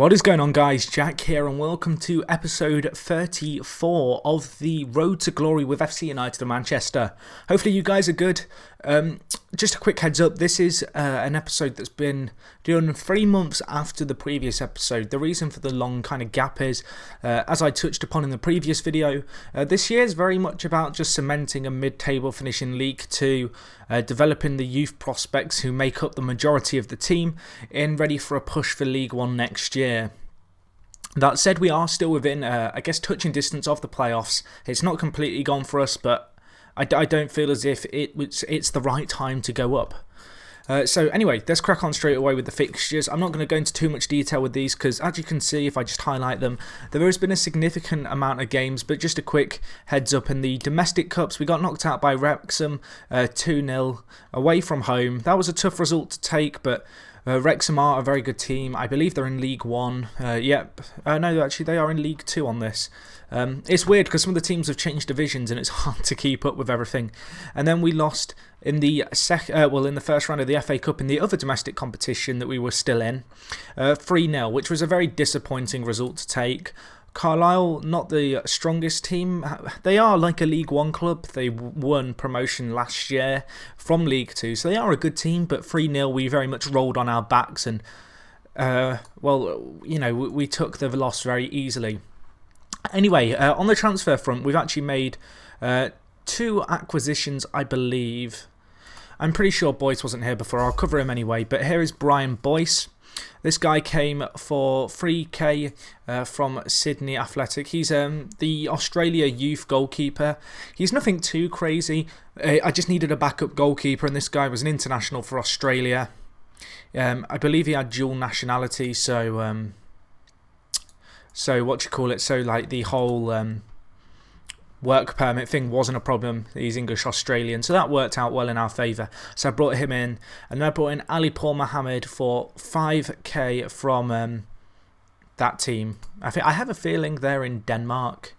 What is going on, guys? Jack here, and welcome to episode 34 of the Road to Glory with FC United of Manchester. Hopefully you guys are good. Just a quick heads up, this is an episode that's been done 3 months after the previous episode. The reason for the long kind of gap is, as I touched upon in the previous video, this year is very much about just cementing a mid-table finish in League 2, developing the youth prospects who make up the majority of the team, and ready for a push for League 1 next year. That said, we are still within, touching distance of the playoffs. It's not completely gone for us, but I don't feel as if it's the right time to go up. So anyway, let's crack on straight away with the fixtures. I'm not going to go into too much detail with these because, as you can see, if I just highlight them, there has been a significant amount of games, but just a quick heads up. In the domestic cups, we got knocked out by Wrexham 2-0 away from home. That was a tough result to take, but Wrexham are a very good team. I believe they're in League 1. No, actually they are in League 2 on this. It's weird because some of the teams have changed divisions and it's hard to keep up with everything. And then we lost in the first round of the FA Cup in the other domestic competition that we were still in, 3-0, which was a very disappointing result to take. Carlisle, not the strongest team. They are like a League 1 club. They won promotion last year from League 2, so they are a good team, but 3-0 we very much rolled on our backs and, we took the loss very easily. Anyway, on the transfer front, we've actually made 2 acquisitions, I believe. I'm pretty sure Boyce wasn't here before. I'll cover him anyway, but here is Brian Boyce. This guy came for 3k from Sydney Athletic. He's the Australia youth goalkeeper. He's nothing too crazy. I just needed a backup goalkeeper, and this guy was an international for Australia. I believe he had dual nationality, so like the whole work permit thing wasn't a problem. He's English Australian, so that worked out well in our favour. So I brought him in, and then I brought in Alipur Mohammed for 5k from that team. I have a feeling they're in Denmark.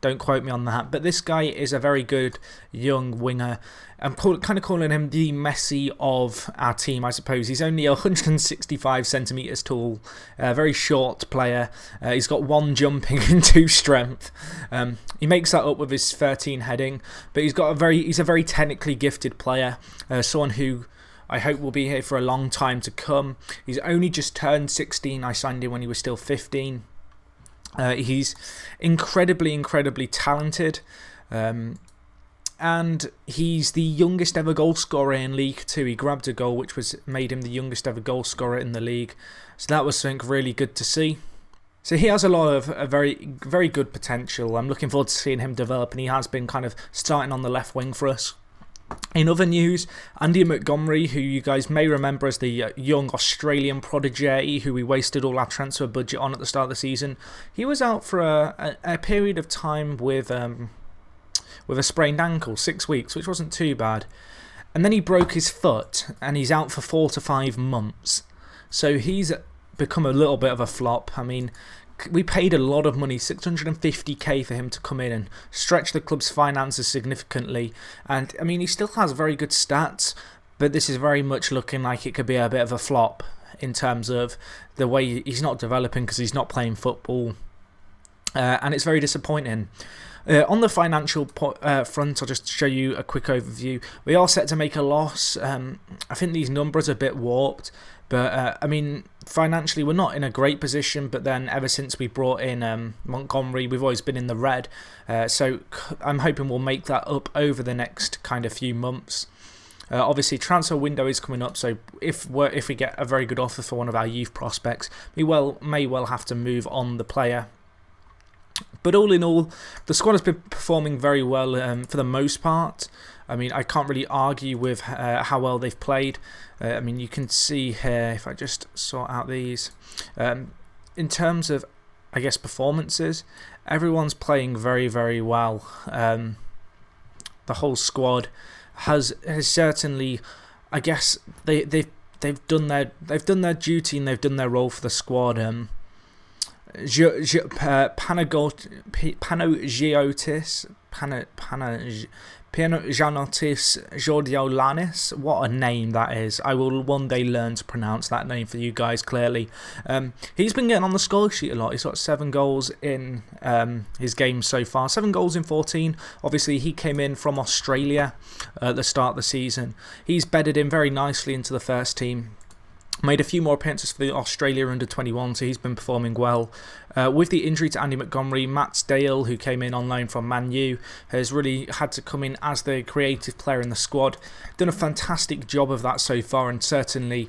Don't quote me on that, but this guy is a very good young winger. I'm kind of calling him the Messi of our team, I suppose. He's only 165 centimetres tall, a very short player. He's got 1 jumping and 2 strength. He makes that up with his 13 heading, but he's a very technically gifted player, someone who I hope will be here for a long time to come. He's only just turned 16. I signed him when he was still 15. He's incredibly talented, and he's the youngest ever goal scorer in League 2. He grabbed a goal which made him the youngest ever goal scorer in the league, so that was something really good to see. So he has a lot of very good potential. I'm looking forward to seeing him develop, and he has been kind of starting on the left wing for us. In other news, Andy Montgomery, who you guys may remember as the young Australian prodigy who we wasted all our transfer budget on at the start of the season, he was out for a period of time with a sprained ankle, 6 weeks, which wasn't too bad. And then he broke his foot, and he's out for 4 to 5 months. So he's become a little bit of a flop. I mean, we paid a lot of money, 650k for him to come in and stretch the club's finances significantly. And I mean, he still has very good stats, but this is very much looking like it could be a bit of a flop in terms of the way he's not developing because he's not playing football. And it's very disappointing. On the financial front, I'll just show you a quick overview. We are set to make a loss. I think these numbers are a bit warped, but I mean, financially we're not in a great position, but then ever since we brought in Montgomery, we've always been in the red. So I'm hoping we'll make that up over the next kind of few months. Obviously, transfer window is coming up, so if we get a very good offer for one of our youth prospects, we may well have to move on the player. But all in all, the squad has been performing very well for the most part. I mean, I can't really argue with how well they've played. I mean, you can see here, if I just sort out these, in terms of, I guess, performances, everyone's playing very well. The whole squad has certainly, I guess, they've done their duty and they've done their role for the squad. Panagiotis Georgiolanis. What a name that is. I will one day learn to pronounce that name for you guys clearly. He's been getting on the score sheet a lot. He's got 7 goals in his games so far. 7 goals in 14. Obviously, he came in from Australia at the start of the season. He's bedded in very nicely into the first team. Made a few more appearances for the Australia under-21, so he's been performing well. With the injury to Andy Montgomery, Matt Dale, who came in on loan from Man U, has really had to come in as the creative player in the squad. Done a fantastic job of that so far, and certainly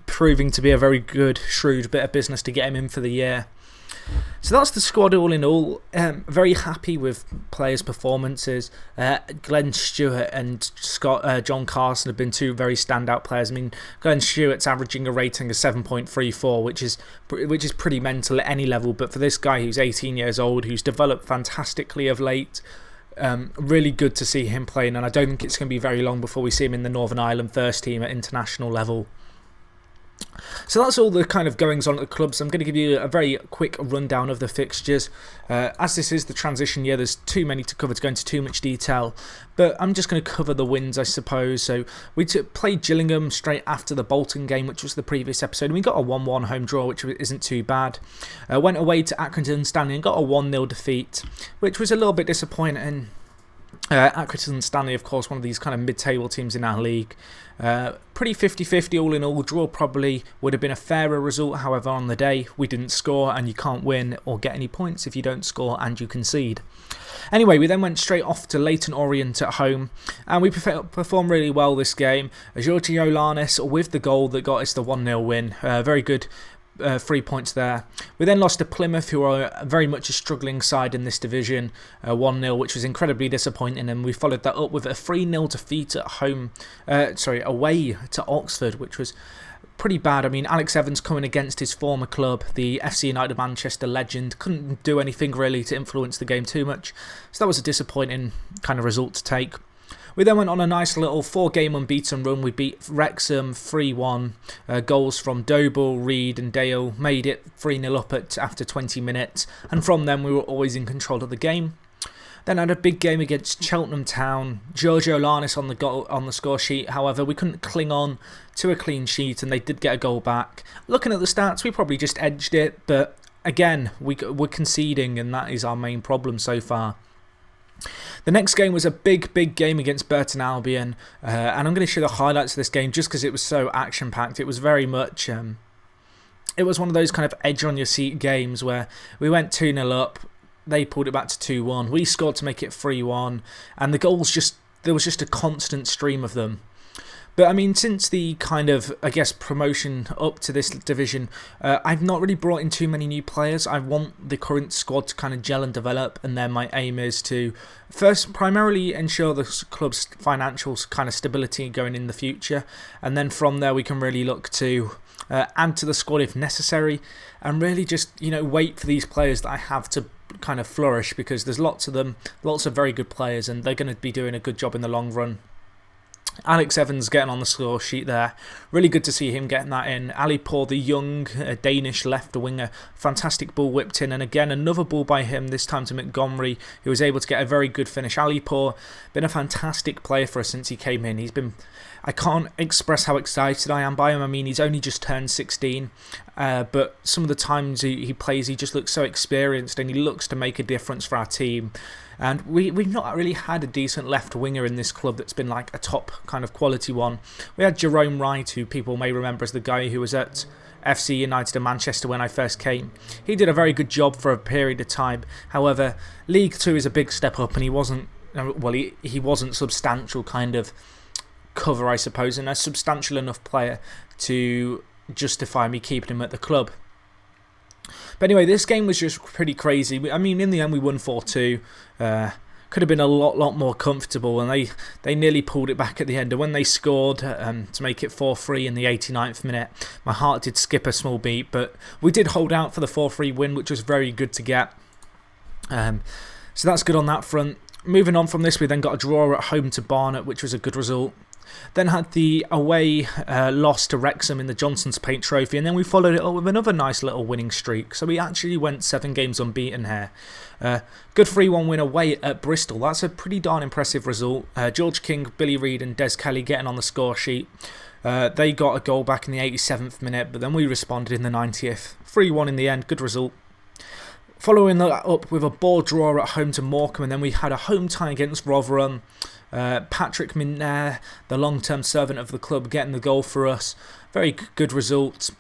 proving to be a very good, shrewd bit of business to get him in for the year. So that's the squad all in all. Very happy with players' performances. Glenn Stewart and John Carson have been 2 very standout players. I mean, Glenn Stewart's averaging a rating of 7.34, which is pretty mental at any level. But for this guy who's 18 years old, who's developed fantastically of late, really good to see him playing. And I don't think it's going to be very long before we see him in the Northern Ireland first team at international level. So that's all the kind of goings on at the clubs. I'm going to give you a very quick rundown of the fixtures. As this is the transition year, there's too many to cover to go into too much detail. But I'm just going to cover the wins, I suppose. So we played Gillingham straight after the Bolton game, which was the previous episode. And we got a 1-1 home draw, which isn't too bad. Went away to Accrington Stanley and got a 1-0 defeat, which was a little bit disappointing. Accrington Stanley, of course, one of these kind of mid-table teams in our league. Pretty 50-50 all in all. Draw probably would have been a fairer result. However, on the day, we didn't score, and you can't win or get any points if you don't score and you concede. Anyway, we then went straight off to Leyton Orient at home, and we performed really well this game. Georgiolanis with the goal that got us the 1-0 win. Very good. 3 points there. We then lost to Plymouth, who are very much a struggling side in this division, 1-0, which was incredibly disappointing, and we followed that up with a 3-0 defeat at home, away to Oxford, which was pretty bad. I mean, Alex Evans coming against his former club, the FC United Manchester legend, couldn't do anything really to influence the game too much, so that was a disappointing kind of result to take. We then went on a nice little 4-game unbeaten run. We beat Wrexham 3-1. Goals from Doble, Reed and Dale made it 3-0 up after 20 minutes. And from then we were always in control of the game. Then had a big game against Cheltenham Town. Georgiolanis on the score sheet. However, we couldn't cling on to a clean sheet, and they did get a goal back. Looking at the stats, we probably just edged it. But again, we're conceding, and that is our main problem so far. The next game was a big game against Burton Albion, and I'm going to show the highlights of this game just because it was so action-packed. It was very much, it was one of those kind of edge-on-your-seat games where we went 2-0 up, they pulled it back to 2-1, we scored to make it 3-1, and the goals there was just a constant stream of them. But I mean, since the kind of, I guess, promotion up to this division, I've not really brought in too many new players. I want the current squad to kind of gel and develop, and then my aim is to first primarily ensure the club's financial kind of stability going in the future, and then from there we can really look to add to the squad if necessary, and really just, wait for these players that I have to kind of flourish, because there's lots of them, lots of very good players, and they're going to be doing a good job in the long run. Alex Evans getting on the score sheet there. Really good to see him getting that in. Ali Poor, the young Danish left winger, fantastic ball whipped in. And again, another ball by him, this time to Montgomery, who was able to get a very good finish. Ali Poor, been a fantastic player for us since he came in. I can't express how excited I am by him. I mean, he's only just turned 16, but some of the times he plays, he just looks so experienced, and he looks to make a difference for our team. And we've not really had a decent left winger in this club that's been like a top kind of quality one. We had Jerome Wright, who people may remember as the guy who was at FC United of Manchester when I first came. He did a very good job for a period of time. However, League Two is a big step up, and he wasn't substantial kind of cover, I suppose, and a substantial enough player to justify me keeping him at the club. But anyway, this game was just pretty crazy. I mean, in the end, we won 4-2. Could have been a lot more comfortable, and they nearly pulled it back at the end. And when they scored to make it 4-3 in the 89th minute, my heart did skip a small beat. But we did hold out for the 4-3 win, which was very good to get. So that's good on that front. Moving on from this, we then got a draw at home to Barnet, which was a good result. Then had the away loss to Wrexham in the Johnson's Paint Trophy, and then we followed it up with another nice little winning streak. So we actually went 7 games unbeaten here. Good 3-1 win away at Bristol. That's a pretty darn impressive result. George King, Billy Reid and Des Kelly getting on the score sheet. They got a goal back in the 87th minute, but then we responded in the 90th. 3-1 in the end, good result. Following that up with a ball draw at home to Morecambe, and then we had a home tie against Rotherham. Patrick Minnair, the long-term servant of the club, getting the goal for us. Very good result.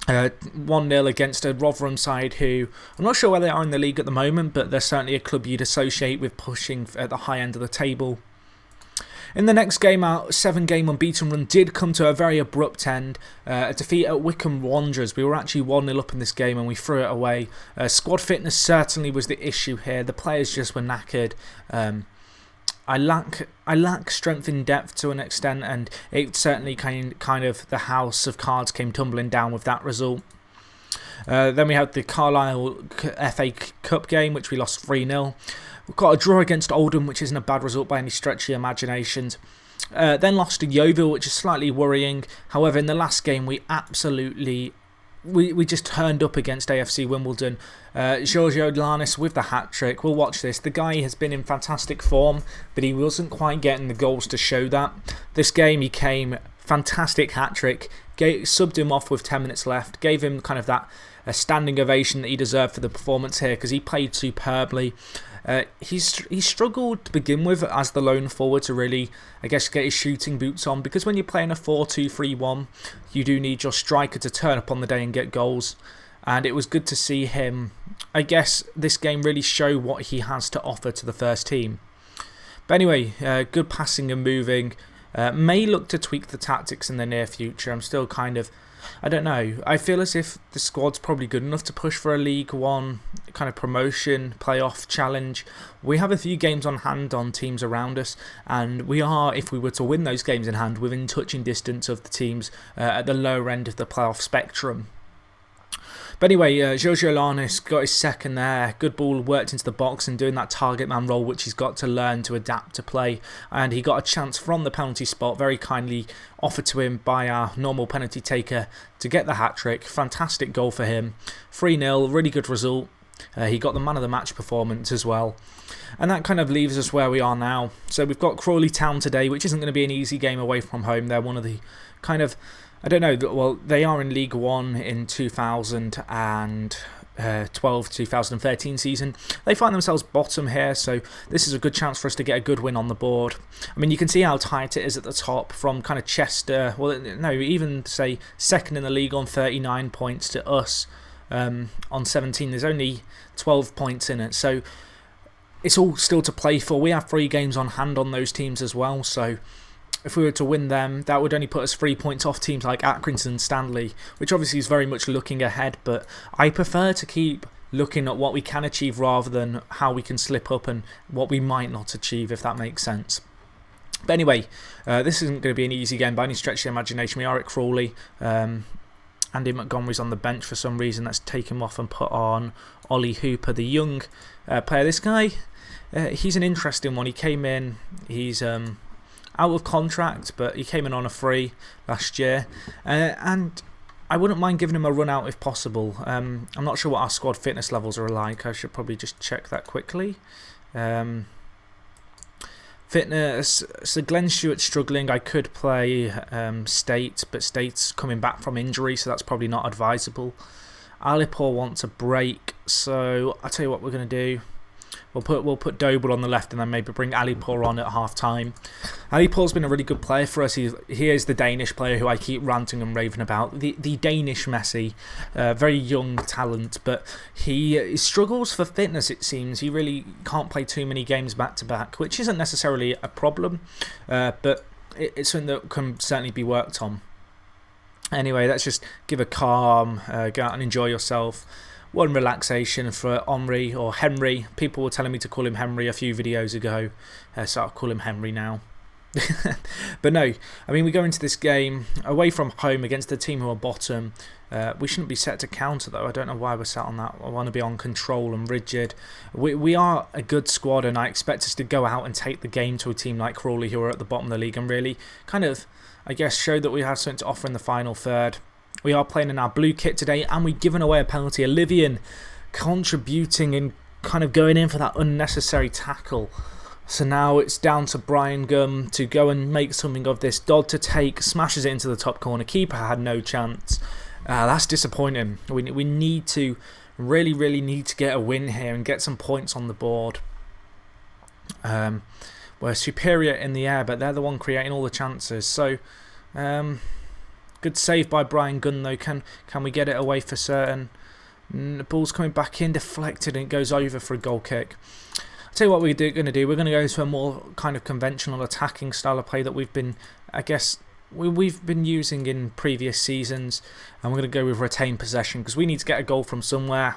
1-0 against a Rotherham side who, I'm not sure where they are in the league at the moment, but they're certainly a club you'd associate with pushing at the high end of the table. In the next game, our 7-game unbeaten run did come to a very abrupt end. A defeat at Wycombe Wanderers. We were actually 1-0 up in this game and we threw it away. Squad fitness certainly was the issue here. The players just were knackered. I lack strength in depth to an extent, and it certainly kind of the house of cards came tumbling down with that result. Then we had the Carlisle FA Cup game, which we lost 3-0. We've got a draw against Oldham, which isn't a bad result by any stretch of your imaginations. Then lost to Yeovil, which is slightly worrying. However, in the last game, we absolutely... We just turned up against AFC Wimbledon. Giorgio Lanis with the hat-trick. We'll watch this. The guy has been in fantastic form, but he wasn't quite getting the goals to show that. This game, he came... Fantastic hat-trick. Subbed him off with 10 minutes left. Gave him kind of that standing ovation that he deserved for the performance here, because he played superbly. He struggled to begin with as the lone forward to really, I guess, get his shooting boots on, because when you're playing a 4-2-3-1, you do need your striker to turn up on the day and get goals. And it was good to see him, I guess, this game really show what he has to offer to the first team. But anyway, good passing and moving. May look to tweak the tactics in the near future. I'm still kind of, I don't know. I feel as if the squad's probably good enough to push for a League One kind of promotion, playoff challenge. We have a few games on hand on teams around us, and we are, if we were to win those games in hand, within touching distance of the teams at the lower end of the playoff spectrum. But anyway, Giorgio Lanis got his second there. Good ball, worked into the box and doing that target man role, which he's got to learn to adapt to play. And he got a chance from the penalty spot, very kindly offered to him by our normal penalty taker to get the hat-trick. Fantastic goal for him. 3-0, really good result. He got the man of the match performance as well. And that kind of leaves us where we are now. So we've got Crawley Town today, which isn't going to be an easy game away from home. They're one of the kind of... I don't know, well, they are in League One in 2012-2013 season. They find themselves bottom here, so this is a good chance for us to get a good win on the board. I mean, you can see how tight it is at the top from kind of Chester, well, no, even say second in the league on 39 points to us on 17. There's only 12 points in it, so it's all still to play for. We have 3 games on hand on those teams as well, so... If we were to win them, that would only put us 3 points off teams like Accrington and Stanley, which obviously is very much looking ahead, but I prefer to keep looking at what we can achieve rather than how we can slip up and what we might not achieve, if that makes sense. But anyway, this isn't going to be an easy game by any stretch of the imagination. We are at Crawley. Andy Montgomery's on the bench for some reason. Let's take him off and put on Ollie Hooper, the young player. This guy, he's an interesting one. He came in, he's... out of contract, but he came in on a free last year, and I wouldn't mind giving him a run out if possible. I'm not sure what our squad fitness levels are like. I should probably just check that quickly. Fitness, so Glenn Stewart's struggling. I could play State, but State's coming back from injury, so that's probably not advisable. Alipor wants a break, so I'll tell you what we're going to do. We'll put Doble on the left and then maybe bring Alipor on at half time. Alipor's been a really good player for us. He is the Danish player who I keep ranting and raving about. The Danish Messi. Very young talent, but he struggles for fitness, it seems. He really can't play too many games back to back, which isn't necessarily a problem, but it's something that can certainly be worked on. Anyway, let's just give a calm, go out and enjoy yourself. One relaxation for Omri, or Henry. People were telling me to call him Henry a few videos ago, so I'll call him Henry now. But no, I mean, we go into this game away from home against the team who are bottom. We shouldn't be set to counter though. I don't know why we're set on that. I want to be on control and rigid. We are a good squad, and I expect us to go out and take the game to a team like Crawley, who are at the bottom of the league, and really kind of, I guess, show that we have something to offer in the final third. We are playing in our blue kit today, and we've given away a penalty. Olivian contributing and kind of going in for that unnecessary tackle. So now it's down to Brian Gum to go and make something of this. Dodd to take, smashes it into the top corner. Keeper had no chance. That's disappointing. We need to, really need to get a win here and get some points on the board. We're superior in the air, but they're the one creating all the chances. So, good save by Brian Gunn though. Can we get it away for certain? The ball's coming back in, deflected, and it goes over for a goal kick. I'll tell you what we're going to do. We're going to go to a more kind of conventional attacking style of play that we've been, I guess, we've been using in previous seasons, and we're going to go with retained possession because we need to get a goal from somewhere.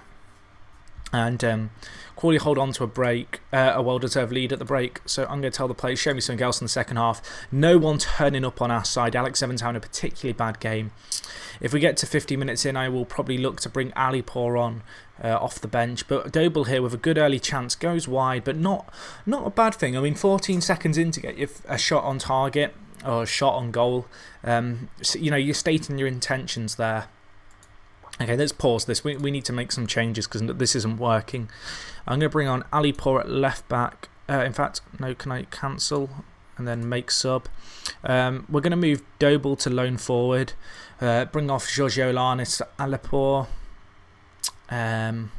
And Crawley hold on to a well-deserved lead at the break. So I'm going to tell the players, show me something else in the second half. No one turning up on our side. Alex Evans having a particularly bad game. If we get to 50 minutes in, I will probably look to bring Alipour on off the bench. But Doble here with a good early chance goes wide, but not a bad thing. I mean, 14 seconds in to get a shot on target or a shot on goal. So, you know, you're stating your intentions there. Okay, let's pause this. We need to make some changes because this isn't working. I'm going to bring on Alipour at left back. In fact, no, can I cancel and then make sub? We're going to move Doble to lone forward. Bring off Giorgio Lanis to Alipour. And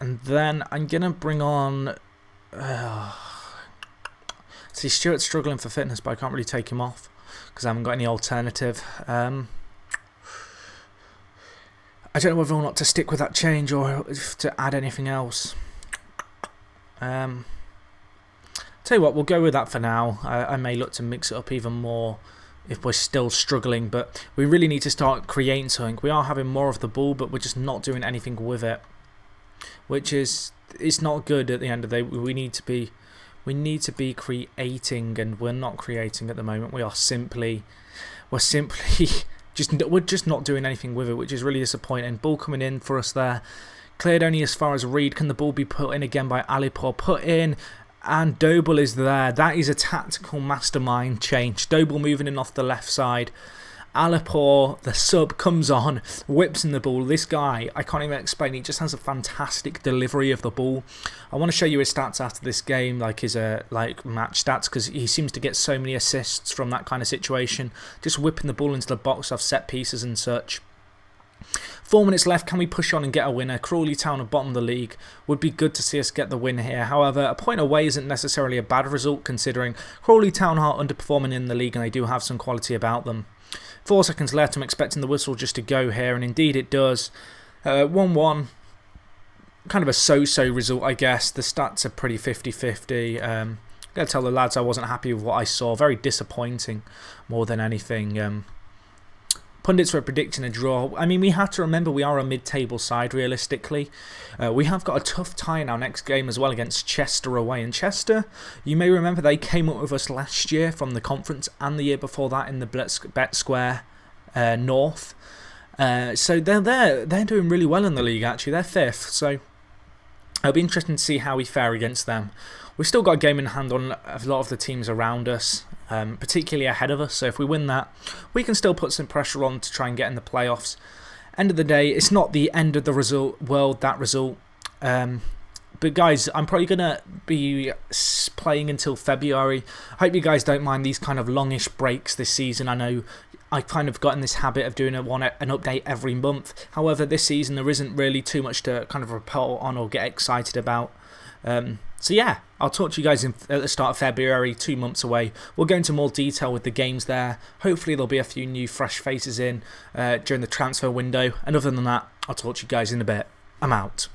then I'm going to bring on... see, Stuart's struggling for fitness, but I can't really take him off because I haven't got any alternative. I don't know whether or not to stick with that change or to add anything else. Tell you what, we'll go with that for now. I may look to mix it up even more if we're still struggling, but we really need to start creating something. We are having more of the ball, but we're just not doing anything with it, which is, it's not good at the end of the day. We need to be creating, and we're not creating at the moment. We're simply we're just not doing anything with it, which is really disappointing. Ball coming in for us there. Cleared only as far as Reed. Can the ball be put in again by Alipour? Put in, and Doble is there. That is a tactical mastermind change. Doble moving in off the left side. Alipour, the sub, comes on, whips in the ball. This guy, I can't even explain, he just has a fantastic delivery of the ball. I want to show you his stats after this game, like his match stats, because he seems to get so many assists from that kind of situation. Just whipping the ball into the box off set pieces and such. 4 minutes left. Can we push on and get a winner? Crawley Town at bottom of the league. Would be good to see us get the win here. However, a point away isn't necessarily a bad result considering Crawley Town are underperforming in the league and they do have some quality about them. 4 seconds left. I'm expecting the whistle just to go here, and indeed it does. 1-1. Kind of a so-so result, I guess. The stats are pretty 50-50. I'm going to tell the lads I wasn't happy with what I saw. Very disappointing more than anything. Pundits were predicting a draw. I mean, we have to remember we are a mid-table side, realistically. We have got a tough tie in our next game as well against Chester away. And Chester, you may remember, they came up with us last year from the conference and the year before that in the Bet Square North. So they're doing really well in the league, actually. They're 5th, so it'll be interesting to see how we fare against them. We've still got a game in hand on a lot of the teams around us, particularly ahead of us. So if we win that, we can still put some pressure on to try and get in the playoffs. End of the day, it's not the end of the world, that result. But guys, I'm probably going to be playing until February. I hope you guys don't mind these kind of longish breaks this season. I know I've kind of gotten this habit of doing an update every month. However, this season there isn't really too much to kind of report on or get excited about. So yeah, I'll talk to you guys at the start of February, 2 months away. We'll go into more detail with the games there. Hopefully there'll be a few new fresh faces in during the transfer window. And other than that, I'll talk to you guys in a bit. I'm out.